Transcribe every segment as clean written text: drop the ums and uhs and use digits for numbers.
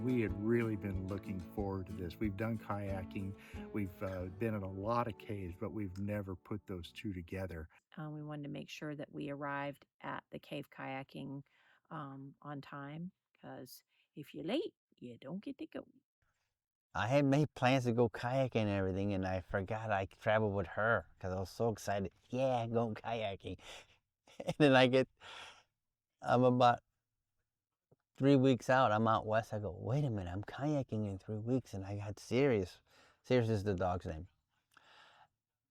we had really been looking forward to this. We've done kayaking, we've been in a lot of caves, but we've never put those two together. We wanted to make sure that we arrived at the cave kayaking on time because if you're late, you don't get to go. I had made plans to go kayaking and everything, and I forgot I traveled with her because I was so excited. Yeah, going kayaking. And then I'm about 3 weeks out. I'm out west. I go, wait a minute, I'm kayaking in 3 weeks, and I got Sirius. Sirius is the dog's name.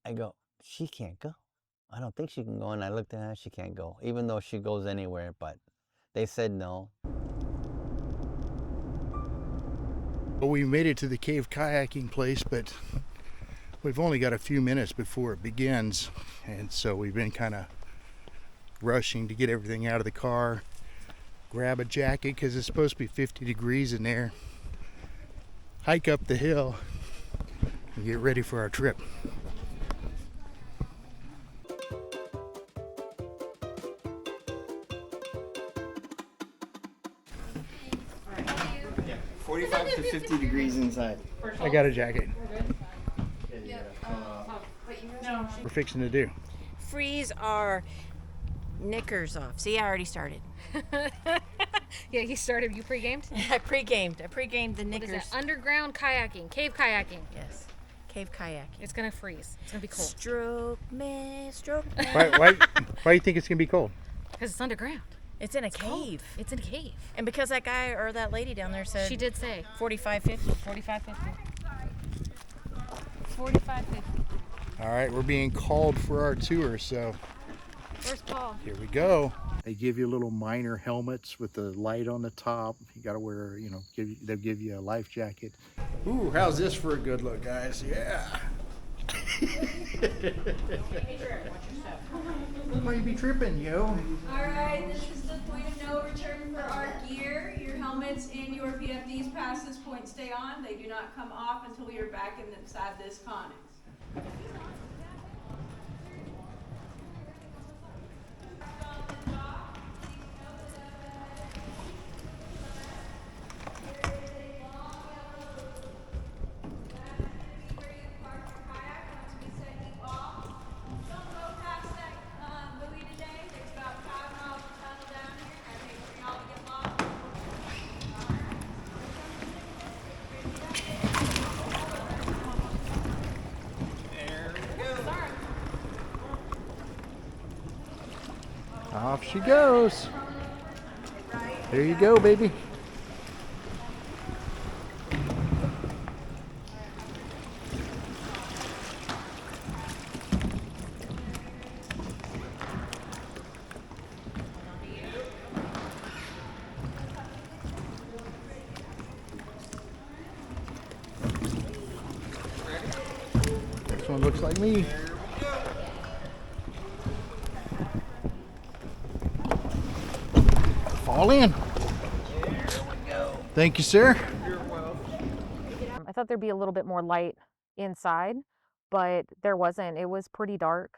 I go, she can't go. I don't think she can go. And I looked at her, she can't go, even though she goes anywhere. But they said no. Well, we made it to the cave kayaking place, but we've only got a few minutes before it begins. And so we've been kind of rushing to get everything out of the car, grab a jacket because it's supposed to be 50 degrees in there, hike up the hill, and get ready for our trip. Yeah, 45 to 50 degrees inside. I got a jacket. We're fixing to do. Freeze our knickers off. See, I already started. Yeah, you started. You pre-gamed? I pre-gamed the What is knickers. that? Underground kayaking, cave kayaking. Yes, cave kayaking. It's gonna freeze. It's gonna be cold Stroke me, stroke me. Why do you think it's gonna be cold? because it's underground. It's in a Cold. cave. It's in a cave. And because that guy or that lady down there said She did say 45.50. 45.50. 45.50. All right, we're being called for our tour, so Where's Paul? here we go. They give you little minor helmets with the light on the top. You got to wear, they'll give you a life jacket. Ooh, how's this for a good look, guys? Yeah. Why you be tripping, yo? Alright, this is the point of no return for our gear. Your helmets and your PFDs past this point stay on. They do not come off until we are back inside this Connex. Off she goes. There you go, baby. This one looks like me. Fall in. Thank you, sir. I thought there'd be a little bit more light inside, but there wasn't. It was pretty dark.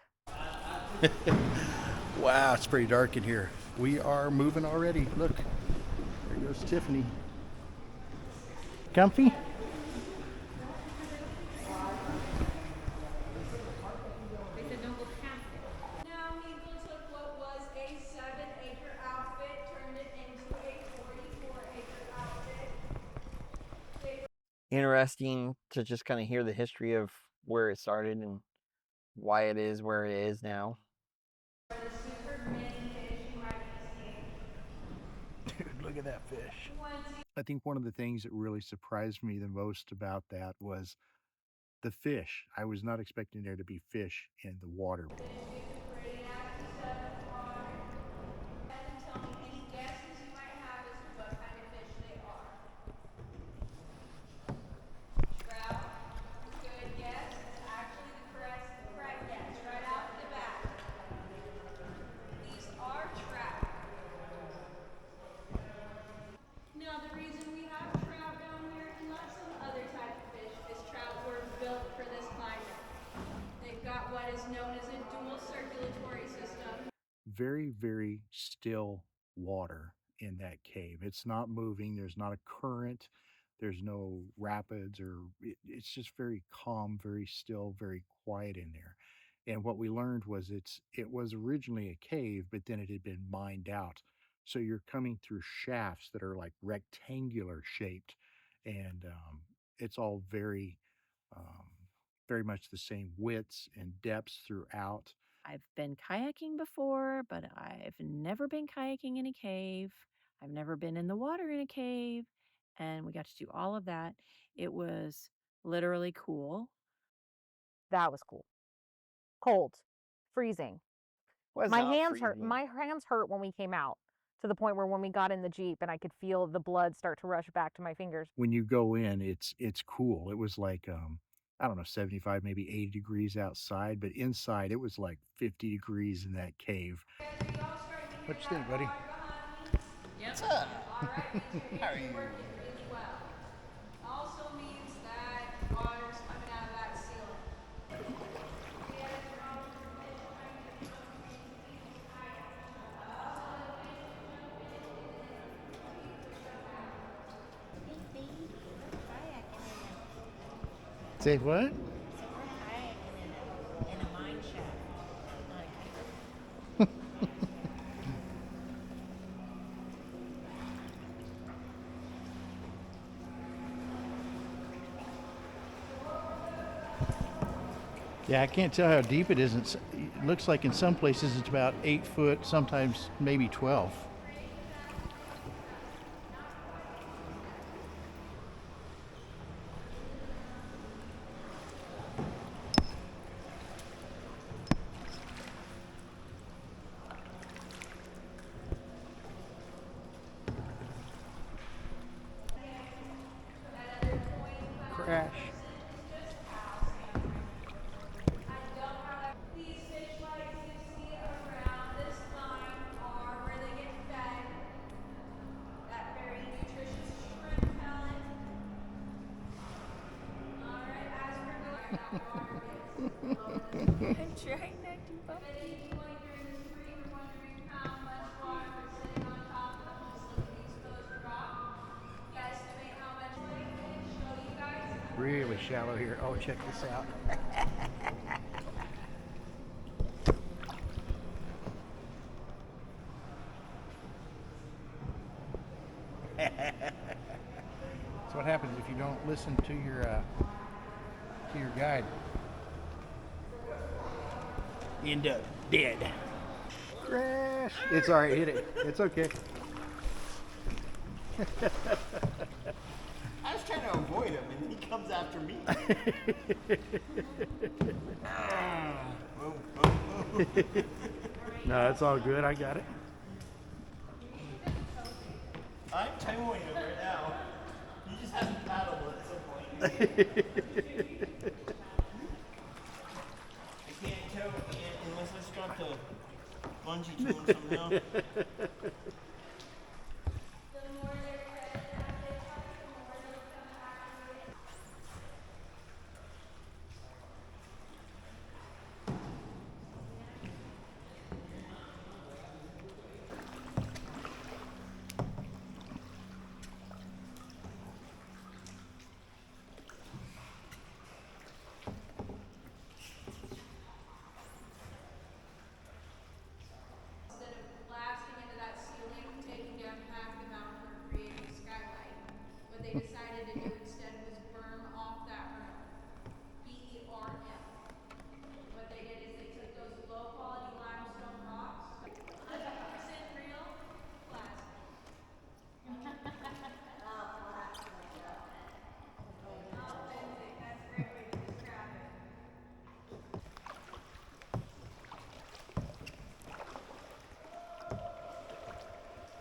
Wow, it's pretty dark in here. We are moving already. Look, there goes Tiffany. Comfy? Now Eagle took what was a 7-acre outfit, turned it into a 44-acre outfit. Interesting to just kind of hear the history of where it started and why it is where it is now. Dude, look at that fish. I think one of the things that really surprised me the most about that was the fish. I was not expecting there to be fish in the water. Now, the reason we have trout down here and not some other type of fish is trout were built for this climate. They've got what is known as a dual circulatory system. Very, very still water in that cave. It's not moving. There's not a current. There's no rapids it's just very calm, very still, very quiet in there. And what we learned was it was originally a cave, but then it had been mined out. So you're coming through shafts that are like rectangular shaped, and it's all um, very much the same widths and depths throughout. I've been kayaking before, but I've never been kayaking in a cave. I've never been in the water in a cave. And we got to do all of that. It was literally cool. That was cool. Cold, freezing. Was My not hands hurt. freezing. My hands hurt when we came out, to the point where when we got in the Jeep and I could feel the blood start to rush back to my fingers. When you go in, it's cool. It was like I don't know, 75, maybe 80 degrees outside, but inside it was like 50 degrees in that cave. What you think, buddy? What's up? How are you? Also means that water's coming out of that ceiling. Say what? In a mine shaft. Yeah, I can't tell how deep it is. It looks like in some places it's about 8 foot, sometimes maybe 12. Crash. These fish legs you see around this line are where they get fed that very nutritious shrimp pellet. Alright, as we're going I'm trying not to bump. at any point during this stream, we're wondering how much water is sitting on top of the mostly exposed rock. Estimate how much show you guys. Really shallow here. Oh, check this out. That's what happens if you don't listen to your guide. You end up dead. Crash! It's all right. Hit it. It's okay. I was trying to avoid him, and he comes after me. No, it's all good. I got it. I'm towing him right now. You just have to paddle at some point. I can't tow unless I strap the bungee to him somehow. Instead of blasting into that ceiling, taking down half the mountain or creating a skylight, what they decided to do instead was berm off that room. BERM. What they did is they took those low quality limestone rocks, 100% real plastic. Authentic, that's a great way to describe it.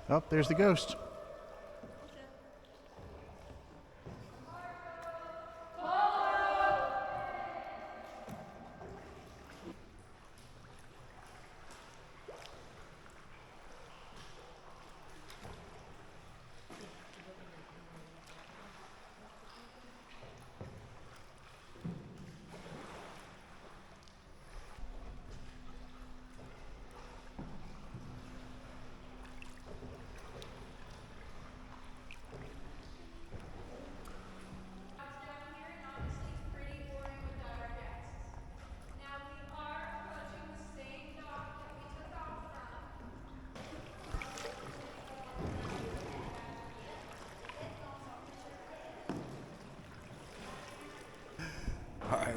Oh, there's the ghost.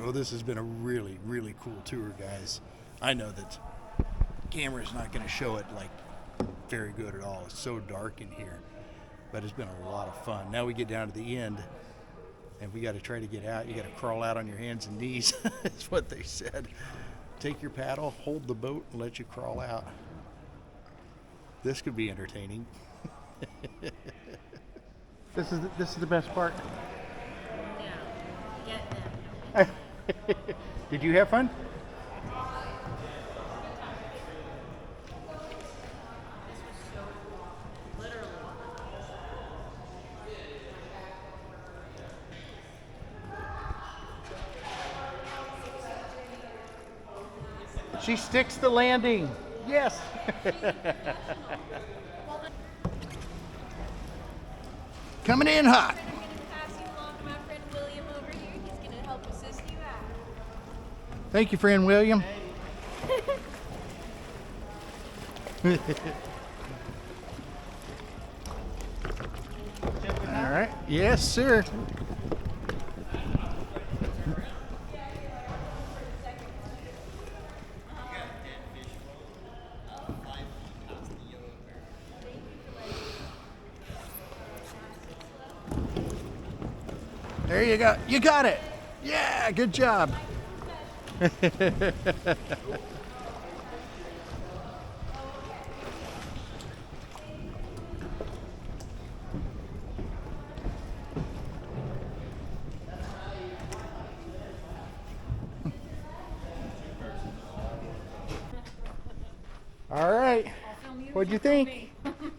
Well, this has been a really, really cool tour, guys. I know that camera's not going to show it like very good at all. It's so dark in here, but it's been a lot of fun. Now we get down to the end, and we got to try to get out. You got to crawl out on your hands and knees. That's what they said. Take your paddle, hold the boat, and let you crawl out. This could be entertaining. This is the best part. Yeah, get them. Did you have fun? This was so cool. Literally. She sticks the landing. Yes. Coming in hot. I'm going to pass you along to my friend William over here. He's going to help assist you out. Thank you, friend William. All right. Yes, sir. There you go. You got it. Yeah, good job. All right. What'd you think?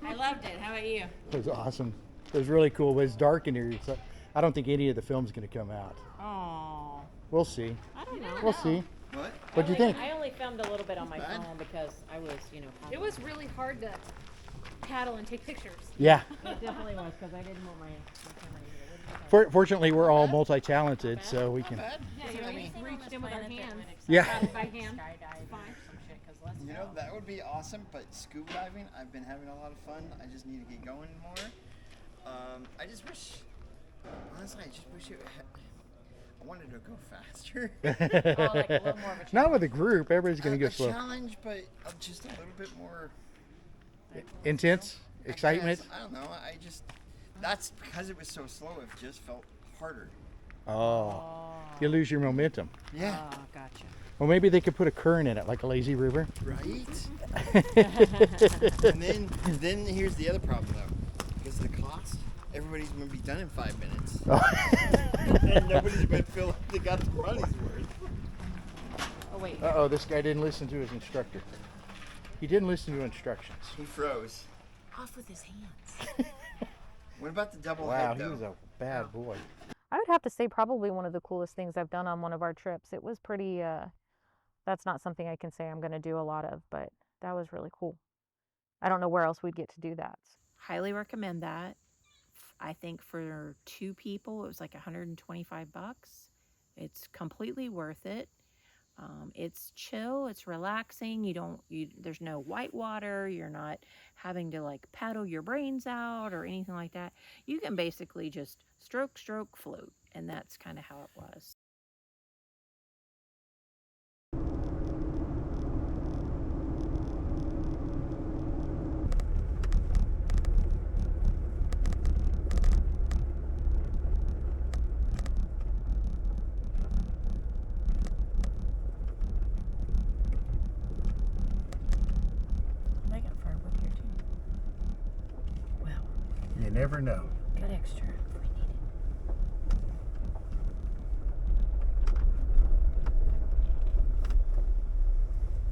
I loved it. How about you? It was awesome. It was really cool, but it's dark in here. So I don't think any of the film's going to come out. Oh, We'll see. I don't know. We'll see. What? What'd you think? I only filmed a little bit on my Bad. phone because I was, It was really hard to paddle and take pictures. Yeah. It definitely was because I didn't want my camera either. Fortunately, we're all multi-talented, so we can. Yeah, you know, we just reached in with our hands. Yeah. Paddled by hand. Skydive, Fine. some shit, 'cause let's You go. know, that would be awesome, but scuba diving, I've been having a lot of fun. I just need to get going more. I just wish, honestly, I just wish I wanted to go faster. Oh, like a little more of a Not with a group. Everybody's going to go A slow. challenge, but just a little bit more Intense I excitement. guess. I don't know. That's because it was so slow. It just felt harder. Oh, you lose your momentum. Yeah. Oh, gotcha. Well, maybe they could put a current in it, like a lazy river. Right. And then here's the other problem though, because the cost. Everybody's gonna be done in 5 minutes, and nobody's gonna feel like they got the money's worth. Oh, wait. Uh-oh, this guy didn't listen to his instructor. He didn't listen to instructions. He froze. Off with his hands. What about the double Wow, head he though? was a bad boy. I would have to say probably one of the coolest things I've done on one of our trips. It was pretty, that's not something I can say I'm going to do a lot of, but that was really cool. I don't know where else we'd get to do that. Highly recommend that. I think for 2 people, it was like $125. It's completely worth it. It's chill, it's relaxing. There's no white water. You're not having to like paddle your brains out or anything like that. You can basically just stroke, float. And that's kind of how it was. I got firewood here too. Well, You never know. got extra if we need it.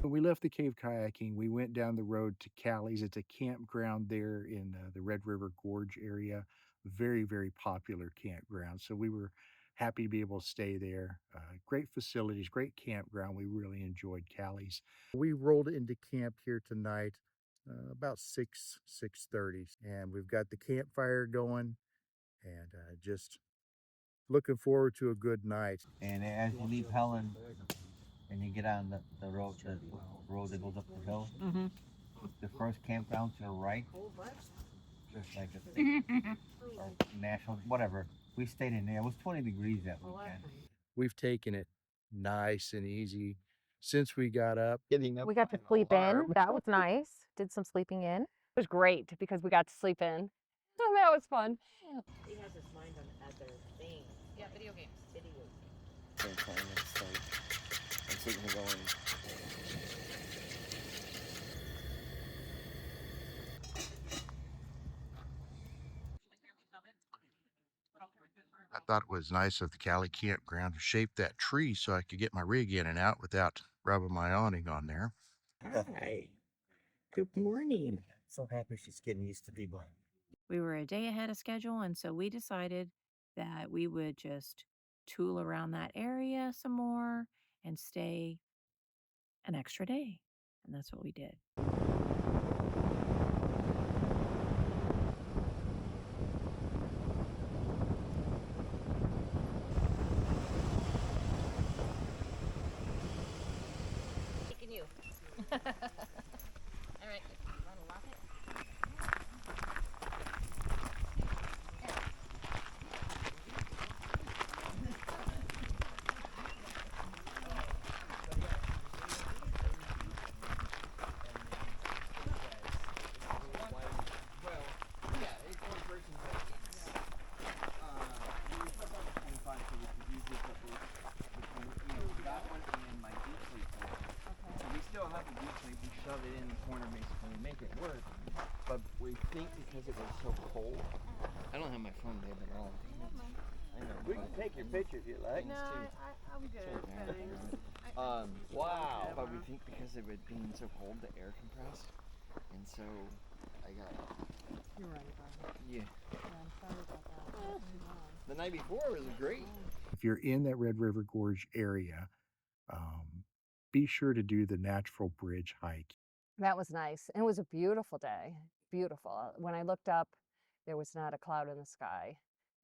When we left the cave kayaking, we went down the road to Callie's. It's a campground there in the Red River Gorge area. Very, very popular campground. So we were happy to be able to stay there. Great facilities, great campground. We really enjoyed Callie's. We rolled into camp here tonight about 6:30, and we've got the campfire going, and just looking forward to a good night. And as you leave Helen and you get on the road that goes up the hill, Mm-hmm. the first campground to the right, just like a thing, or national, whatever. We stayed in there. It was 20 degrees that weekend. We've taken it nice and easy since we got up. Getting up We got to by an sleep in. alarm. That was nice. Did some sleeping in. It was great because we got to sleep in. So that was fun. He has his mind on other things. Yeah, video games. Same time, it's like, I'm sitting here going, I thought it was nice of the Callie Campground to shape that tree so I could get my rig in and out without rubbing my awning on there. Hi. Good morning. So happy she's getting used to people. We were a day ahead of schedule, and so we decided that we would just tool around that area some more and stay an extra day. And that's what we did. Taking you. All right. You want to lock it? well, yeah, it's one person's like, we put on 25 so we could use this up with that one and my deep sleep one. So we still have the deep sleep, we shove it in the corner basically and make it work. But we think because it was so cold, I don't have my phone there at all. I know. We can take your picture if you like. No, I'm good. Thanks. Wow. But we think because it was being so cold, the air compressed. And so I got. You're right, Brian. Yeah. I'm sorry about that. The night before was great. If you're in that Red River Gorge area, be sure to do the Natural Bridge hike. That was nice. And it was a beautiful day. Beautiful. When I looked up, there was not a cloud in the sky.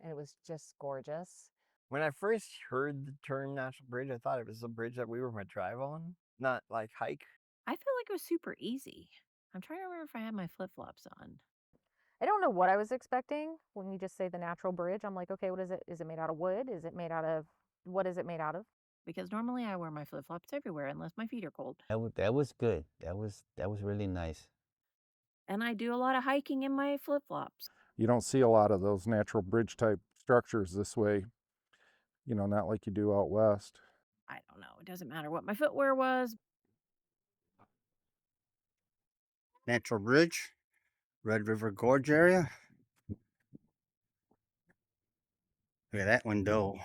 And it was just gorgeous. When I first heard the term Natural Bridge, I thought it was a bridge that we were going to drive on, not like hike. I feel like it was super easy. I'm trying to remember if I had my flip flops on. I don't know what I was expecting when you just say the natural bridge. I'm like, okay, what is it? Is it made out of wood? Is it made out of what is it made out of? Because normally I wear my flip flops everywhere unless my feet are cold. That was good. That was really nice. And I do a lot of hiking in my flip flops. You don't see a lot of those natural bridge type structures this way, not like you do out west. I don't know. It doesn't matter what my footwear was. Natural Bridge, Red River Gorge area. Look at that window. All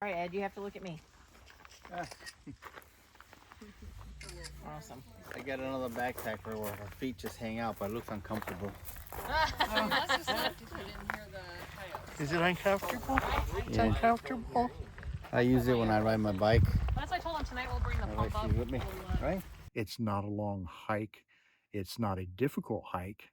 right, Ed, you have to look at me. Awesome. I got another backpack where her feet just hang out, but it looks uncomfortable. Is it uncomfortable? It's Yeah. uncomfortable. I use it when I ride my bike. That's why I told him tonight we'll bring the My wife, pump up. she's with me, right? It's not a long hike. It's not a difficult hike,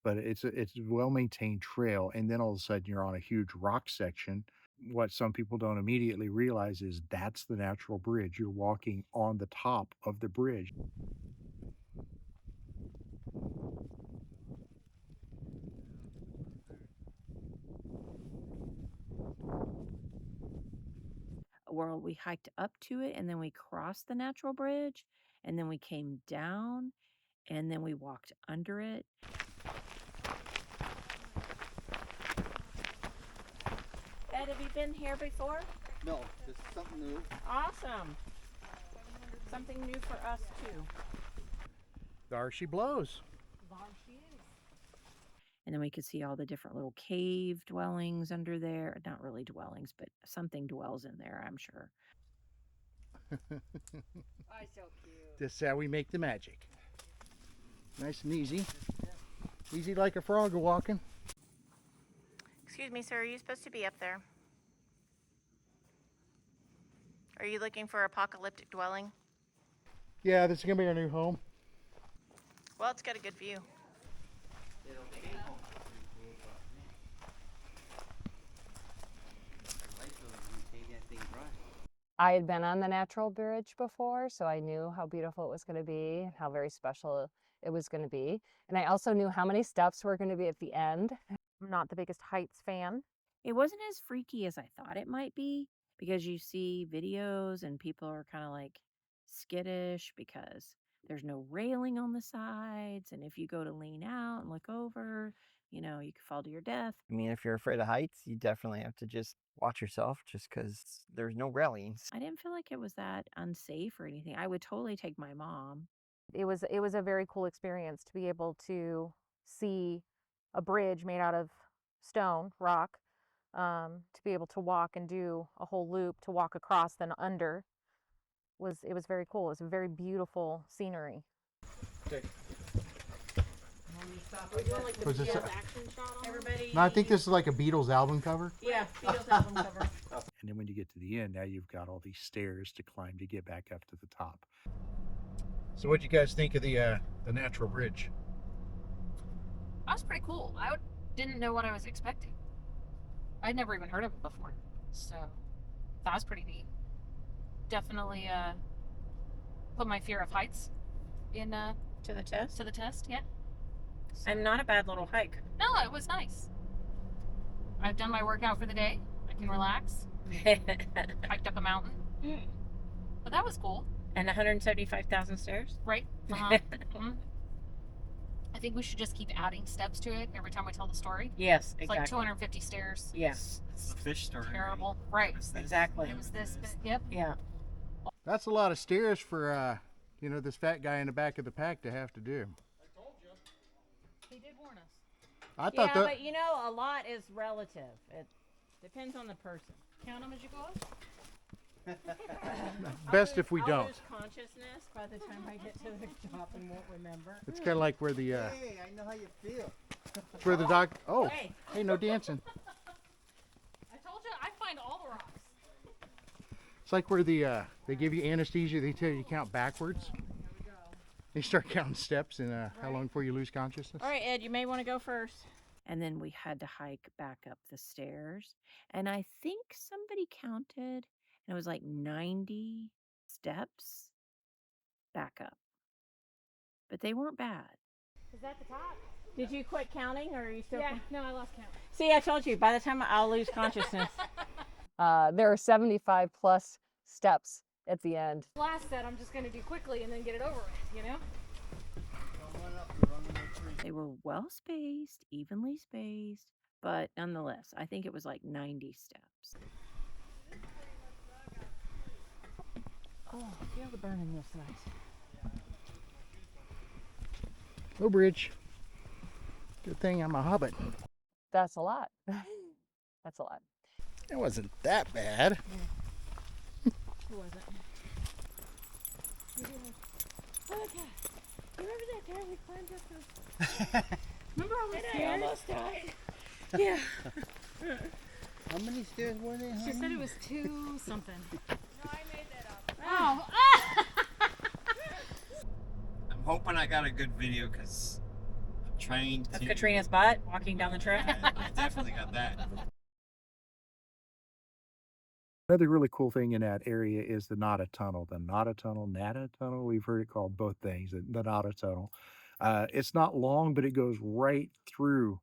but it's a well-maintained trail. And then all of a sudden you're on a huge rock section. What some people don't immediately realize is that's the natural bridge. You're walking on the top of the bridge. Where we hiked up to it and then we crossed the natural bridge and then we came down and then we walked under it. Ed, have you been here before? No, this is something new. Awesome. Something new for us too. There she blows. And then we could see all the different little cave dwellings under there. Not really dwellings, but something dwells in there, I'm sure. So cute. This is how we make the magic. Nice and easy. Easy like a frog walking. Excuse me, sir, are you supposed to be up there? Are you looking for apocalyptic dwelling? Yeah, this is gonna be our new home. Well, it's got a good view. I had been on the natural bridge before, so I knew how beautiful it was going to be and how very special it was going to be. And I also knew how many steps were going to be at the end. I'm not the biggest heights fan. It wasn't as freaky as I thought it might be. because you see videos and people are kind of like skittish because there's no railing on the sides. And if you go to lean out and look over, you know, you could fall to your death. I mean, if you're afraid of heights, you definitely have to just watch yourself just because there's no railings. I didn't feel like it was that unsafe or anything. I would totally take my mom. It was a very cool experience to be able to see a bridge made out of stone, rock, to be able to walk and do a whole loop to walk across then under. It was very cool. It was a very beautiful scenery. Was this action shot on everybody? no, I think this is like a Beatles album cover. Yeah, Beatles album cover. And then when you get to the end, now you've got all these stairs to climb to get back up to the top. So what'd you guys think of the natural bridge? That was pretty cool. Didn't know what I was expecting. I'd never even heard of it before. So that was pretty neat. Definitely put my fear of heights in To the test? to the test, yeah. And not a bad little hike. No, it was nice. I've done my workout for the day. I can relax. Hiked up a mountain. But that was cool. And 175,000 stairs? Right? Uh-huh. Mhm. I think we should just keep adding steps to it every time we tell the story. Yes, It's exactly. like 250 stairs. Yes, It's The fish story. terrible. Right. exactly. It was this bit. Yep. Yeah. That's a lot of stairs for you know, this fat guy in the back of the pack to have to do. He did warn us. I thought that but you know, a lot is relative. It depends on the person. Count them as you go up. best if we I'll don't. lose consciousness by the time I get to the top and won't remember. It's kind of like where the Hey, I know how you feel. it's where the doc. Oh, Hey. hey, no dancing. I told you I find all the rocks. It's like where the they give you anesthesia. They tell you to count backwards. They start counting steps and how long before you lose consciousness. All right, Ed, you may want to go first. And then we had to hike back up the stairs. And I think somebody counted, and it was like 90 steps back up. But they weren't bad. Is that the top? Did you quit counting, or are you still? Yeah. No, I lost count. See, I told you, by the time I'll lose consciousness. There are 75 plus steps at the end. Last set, I'm just going to do quickly and then get it over with, you know? They were well spaced, evenly spaced, but nonetheless, I think it was like 90 steps. Oh, feel the burn in this side. No bridge. Good thing I'm a hobbit. That's a lot. That's a lot. It wasn't that bad. Who was it? Oh my God. Remember that time we climbed up those? Remember all the stairs? I almost died. Yeah. How many stairs were there? She said it was 2 something. No, I made that up. Oh! I'm hoping I got a good video because I'm trying to. Of Katrina's butt walking down the trail. I definitely got that. Another really cool thing in that area is the Nada Tunnel. The Nada Tunnel, Nada Tunnel, we've heard it called both things, the Nada Tunnel. It's not long, but it goes right through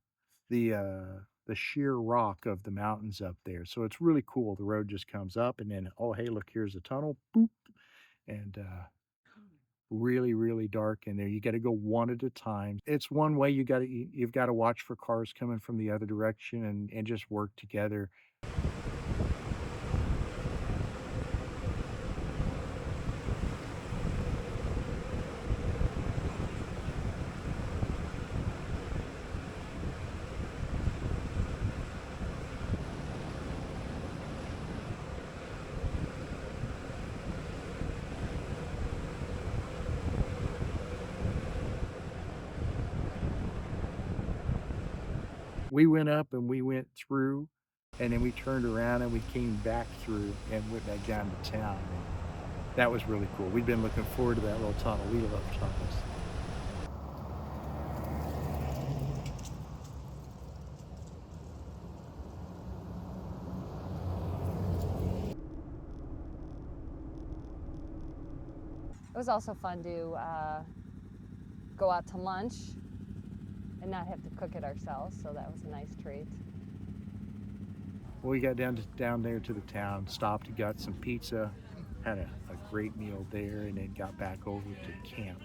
the sheer rock of the mountains up there. So it's really cool. The road just comes up and then, oh, hey, look, here's a tunnel, boop. And really, really dark in there. You got to go one at a time. It's one way. You've got to watch for cars coming from the other direction and just work together. We went up and we went through, and then we turned around and we came back through and went back down to town. And that was really cool. We'd been looking forward to that little tunnel. We love tunnels. It was also fun to go out to lunch and not have to cook it ourselves, so that was a nice treat. Well, we got down there to the town, stopped and got some pizza, had a great meal there, and then got back over to camp.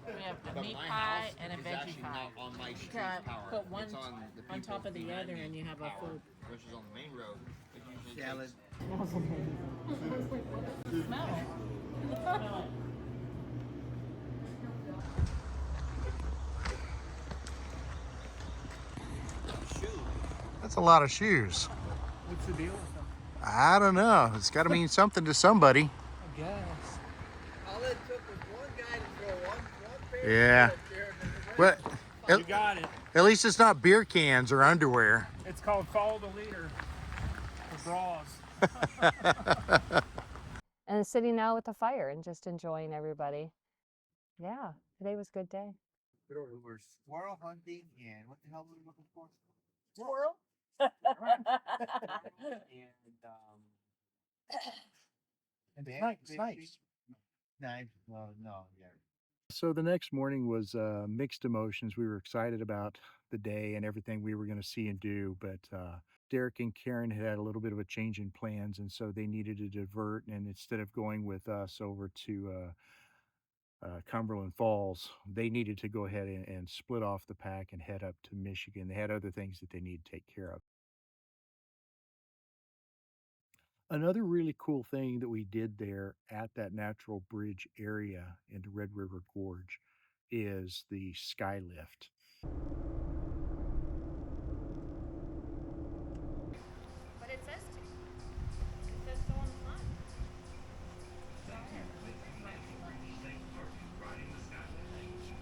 We have a But meat my pie house and a is veggie actually pie. not on my You street can power. put one It's on the on people top of the behind other me and you have a power, full versus on the main road. It usually Salad. smell. That's a lot of shoes. What's the deal with them? I don't know. It's got to mean something to somebody. I guess. All it took was one guy to throw one pair Yeah. of shoes up there, and then the Well, You got it. at least it's not beer cans or underwear. It's called Follow the Leader. The bras. And sitting out with the fire and just enjoying everybody. Yeah, today was a good day. we were squirrel hunting, and what the hell were we looking for? Squirrel? And It's nice. Nice. Well, no, yeah. So the next morning was mixed emotions. We were excited about the day and everything we were going to see and do, but Derek and Karen had a little bit of a change in plans, and so they needed to divert. And instead of going with us over to Cumberland Falls, they needed to go ahead and split off the pack and head up to Michigan. They had other things that they needed to take care of. Another really cool thing that we did there at that natural bridge area into Red River Gorge is the Skylift. But it says to. It says so on the front.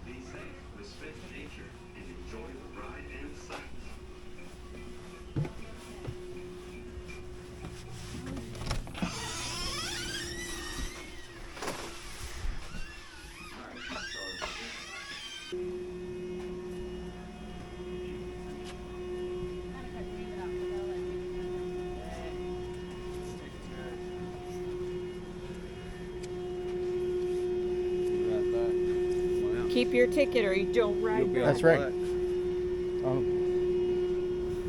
Be safe, respect nature, and enjoy the ride and sights. Keep your ticket or you don't ride back. That's right.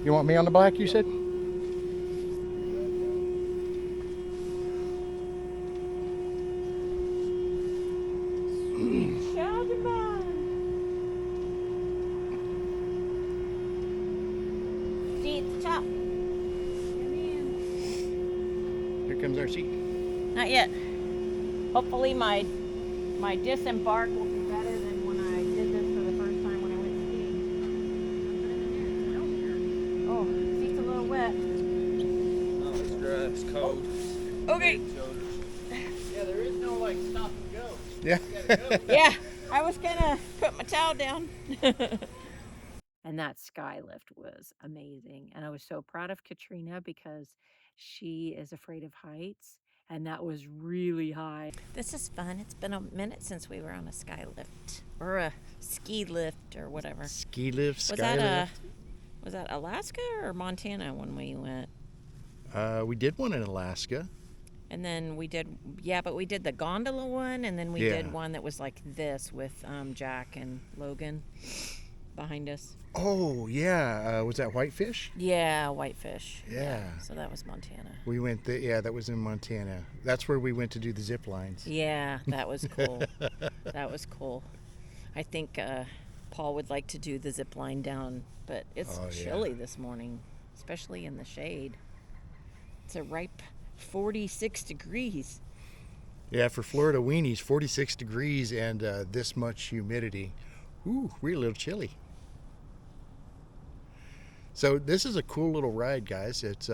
You want me on the black, you said? See, at the top. Here comes our seat. Not yet. Hopefully my disembark will be better than when I did this for the first time when I went skiing. Oh, seat's a little wet. No, it's dry. It's cold. Okay. Yeah, there is no like stop and go. Yeah. Yeah, I was gonna put my towel down. And that Skylift was amazing. And I was so proud of Katrina because she is afraid of heights. And that was really high. This is fun. It's been a minute since we were on a Skylift or a ski lift or whatever. Ski lift, Was that Alaska or Montana when we went? We did one in Alaska. And then we did the gondola one, and then we did one that was like this with Jack and Logan behind us. Oh, yeah. Was that Whitefish? Yeah, Whitefish. Yeah. So that was Montana. We went that was in Montana. That's where we went to do the zip lines. Yeah, that was cool. That was cool. I think Paul would like to do the zip line down, but it's chilly this morning, especially in the shade. It's a ripe 46 degrees. Yeah, for Florida weenies, 46 degrees and this much humidity. Ooh, we're a little chilly. So this is a cool little ride, guys. It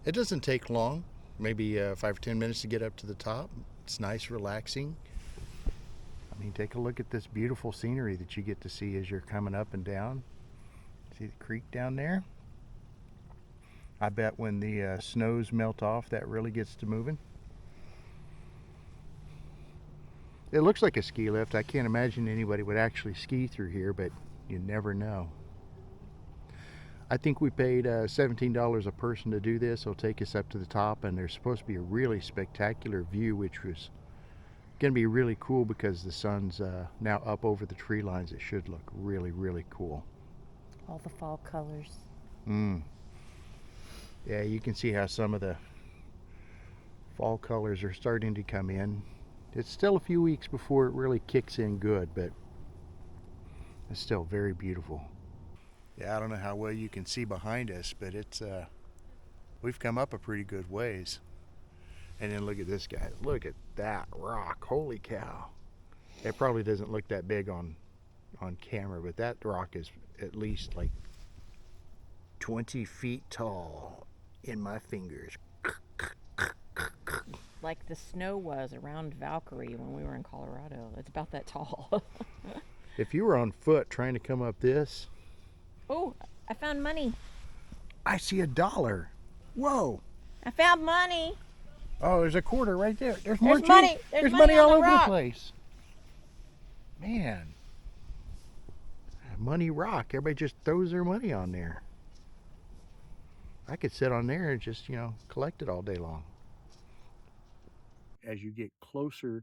doesn't take long, maybe 5 or 10 minutes to get up to the top. It's nice, relaxing. I mean, take a look at this beautiful scenery that you get to see as you're coming up and down. See the creek down there? I bet when the snows melt off, that really gets to moving. It looks like a ski lift. I can't imagine anybody would actually ski through here, but you never know. I think we paid $17 a person to do this. It'll take us up to the top, and there's supposed to be a really spectacular view, which was going to be really cool because the sun's now up over the tree lines. It should look really, really cool. All the fall colors. Yeah, you can see how some of the fall colors are starting to come in. It's still a few weeks before it really kicks in good, but it's still very beautiful. Yeah, I don't know how well you can see behind us, but it's we've come up a pretty good ways. And then look at this, guys. Look at that rock. Holy cow. It probably doesn't look that big on camera, but that rock is at least like 20 feet tall in my fingers. Like the snow was around Valkyrie when we were in Colorado. It's about that tall. If you were on foot trying to come up this. Oh, I found money. I see $1. Whoa. I found money. Oh, there's a quarter right there. There's more money. There's money all over rock. the place. Man. Money rock. Everybody just throws their money on there. I could sit on there and just, collect it all day long. As you get closer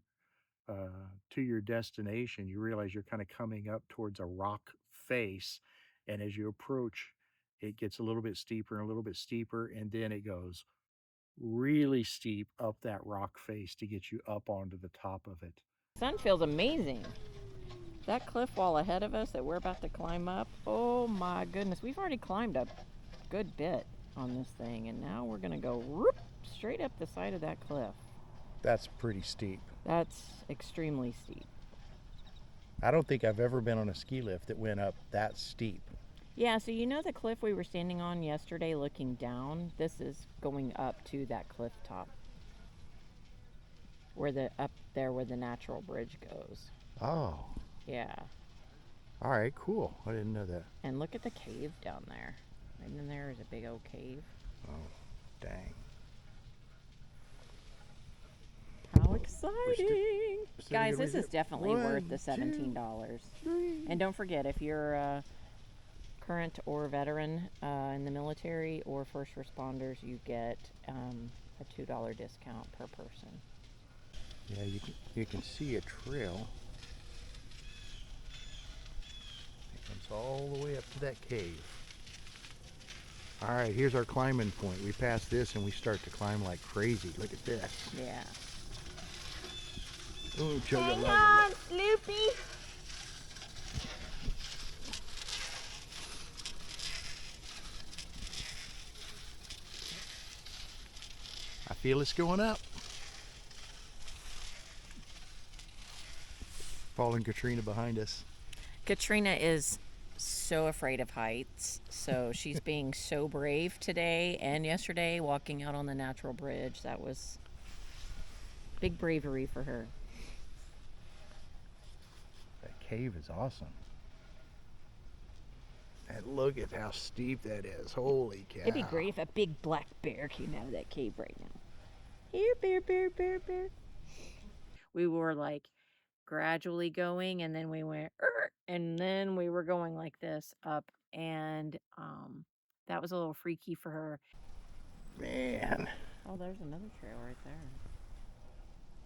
to your destination, you realize you're kind of coming up towards a rock face. And as you approach, it gets a little bit steeper and a little bit steeper. And then it goes really steep up that rock face to get you up onto the top of it. Sun feels amazing. That cliff wall ahead of us that we're about to climb up, oh my goodness. We've already climbed a good bit on this thing, and now we're gonna go whoop, straight up the side of that cliff. That's pretty steep. That's extremely steep. I don't think I've ever been on a ski lift that went up that steep. Yeah, so you know the cliff we were standing on yesterday looking down? This is going up to that cliff top. Up there where the natural bridge goes. Oh. Yeah. All right, cool. I didn't know that. And look at the cave down there. Right in there is a big old cave. Oh, dang. How exciting! Guys, this is definitely worth the $17. And don't forget, if you're a current or veteran in the military or first responders, you get a $2 discount per person. Yeah, you can see a trail. It comes all the way up to that cave. All right, here's our climbing point. We pass this and we start to climb like crazy. Look at this. Yeah. Ooh, hang on, Sloopy. I feel it's going up. Falling Katrina behind us. Katrina is so afraid of heights, so she's being so brave today and yesterday walking out on the natural bridge. That was big bravery for her. That cave is awesome. And look at how steep that is. Holy cow. It'd be great if a big black bear came out of that cave right now. Here, bear, bear, bear, bear. We were like gradually going, and then we went, and then we were going like this up, and that was a little freaky for her. Man. Oh, there's another trail right there.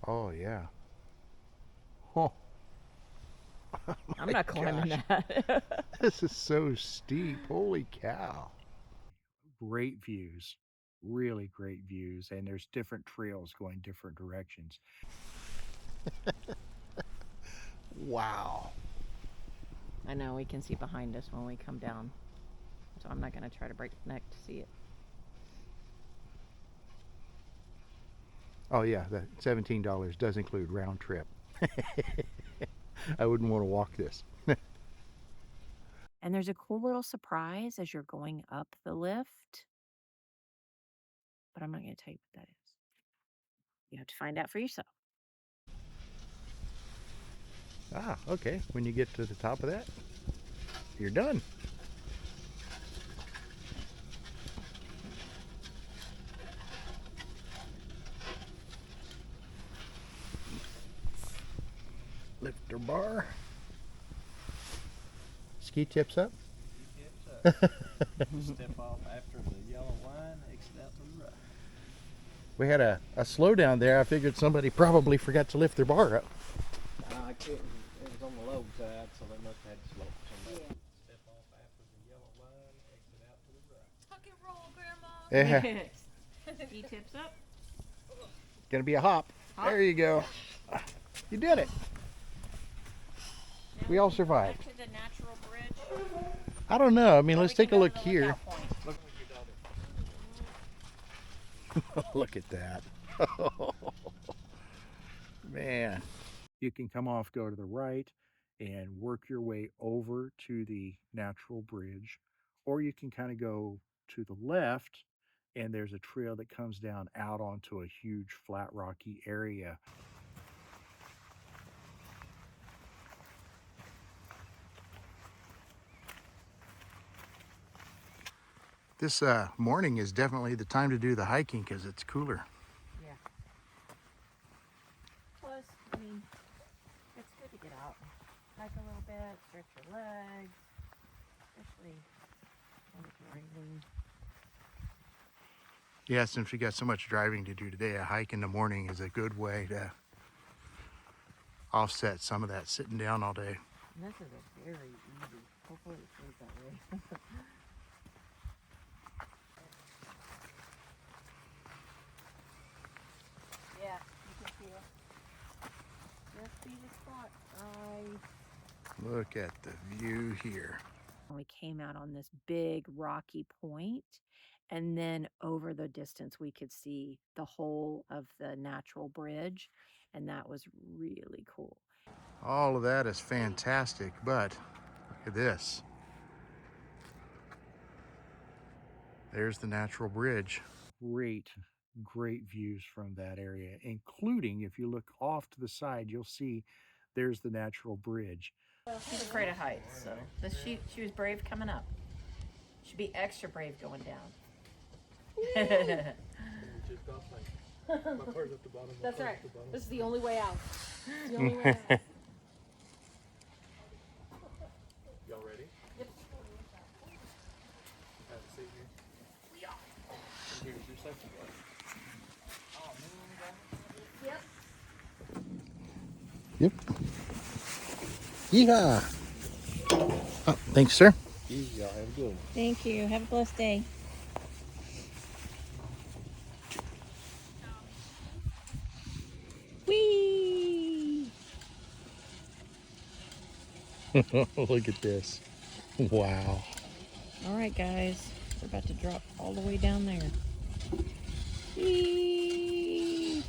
Oh, yeah. Oh. I'm not climbing that. This is so steep. Holy cow. Great views. Really great views. And there's different trails going different directions. Wow. I know, we can see behind us when we come down. So I'm not going to try to break the neck to see it. Oh, yeah, the $17 does include round trip. I wouldn't want to walk this. And there's a cool little surprise as you're going up the lift. But I'm not going to tell you what that is. You have to find out for yourself. Ah, okay. When you get to the top of that, you're done. Lifter bar. Ski tips up. Step off after the yellow line, exit out to the right. We had a slowdown there. I figured somebody probably forgot to lift their bar up. I couldn't. It was on the low side, so they must have had to slope somebody. Step off after the yellow line, exit out to the right. Tuck and roll, Grandma. Yeah. Ski tips up. Gonna be a hop. Hop. There you go. You did it. Now We all can go survived. back to the natural bridge. I don't know. I mean, Or let's we can take a go to look the here. lookout point. Look at that. Man. You can come off, go to the right, and work your way over to the natural bridge, or you can kind of go to the left, and there's a trail that comes down out onto a huge flat rocky area. This morning is definitely the time to do the hiking because it's cooler. Yeah. Plus, I mean, it's good to get out and hike a little bit, stretch your legs, especially when it's raining. Yeah, since we got so much driving to do today, a hike in the morning is a good way to offset some of that sitting down all day. And this is a very easy. Hopefully it stays that way. Yeah, you can see it. Just be the spot. Look at the view here. We came out on this big rocky point, and then over the distance we could see the whole of the natural bridge, and that was really cool. All of that is fantastic, but look at this. There's the natural bridge. Great views from that area, including if you look off to the side, you'll see there's the natural bridge. She's afraid of heights, so she was brave coming up. She'd be extra brave going down. That's right. This is the only way out. It's the only way out. Y'all ready? Yep. Have a seat here. And here's your safety Yep. Yep. Yeehaw. Oh, thanks, sir. Y'all have a good one. Thank you. Have a blessed day. Whee! Look at this. Wow. All right, guys. We're about to drop all the way down there. Whee!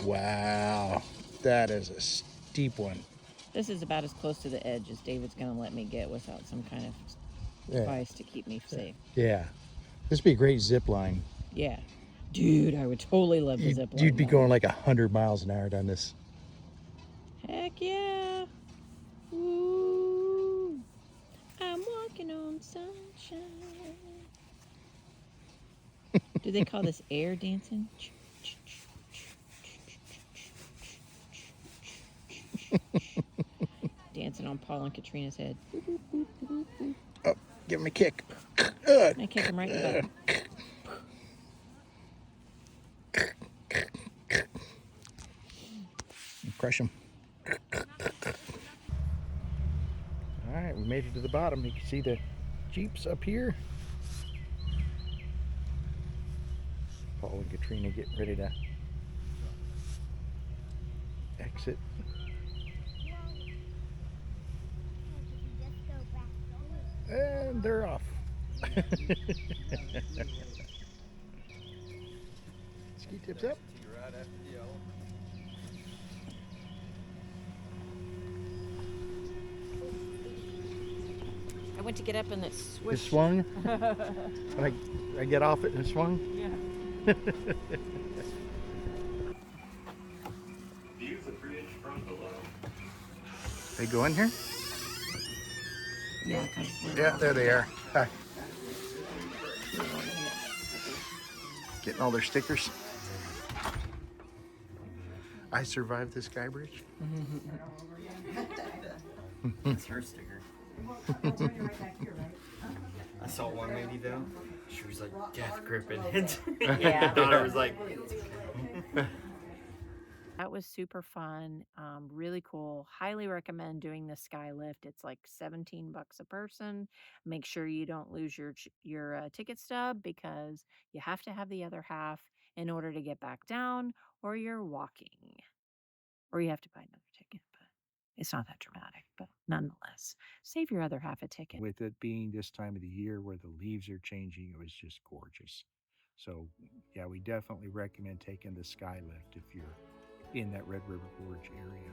Wow. That is a steep one. This is about as close to the edge as David's going to let me get without some kind of device to keep me safe. Yeah. This would be a great zip line. Yeah. Dude, I would totally love the zip line. You'd be though. going like 100 miles an hour down this. Heck yeah. Ooh. I'm walking on sunshine. Do they call this air dancing? Dancing on Paul and Katrina's head. Oh, give him a kick. I kick him right in the butt. Crush him. All right, we made it to the bottom. You can see the Jeeps up here. Paul and Katrina getting ready to exit. And they're off. Ski tips up. I went to get up and it It swished. swung. I get off it and it swung. Yeah. View the bridge from below. They go in here? Yeah. Yeah, there they are. Hi. Getting all their stickers. I survived this sky bridge. That's her sticker. I saw one lady though. She was like death gripping it. Yeah. My daughter was like. That that was super fun. Really cool. Highly recommend doing the Skylift. It's like 17 bucks a person. Make sure you don't lose your ticket stub because you have to have the other half in order to get back down, or you're walking, or you have to buy another ticket. But it's not that dramatic. But nonetheless, save your other half a ticket. With it being this time of the year where the leaves are changing, it was just gorgeous. So, yeah, we definitely recommend taking the Skylift if you're in that Red River Gorge area.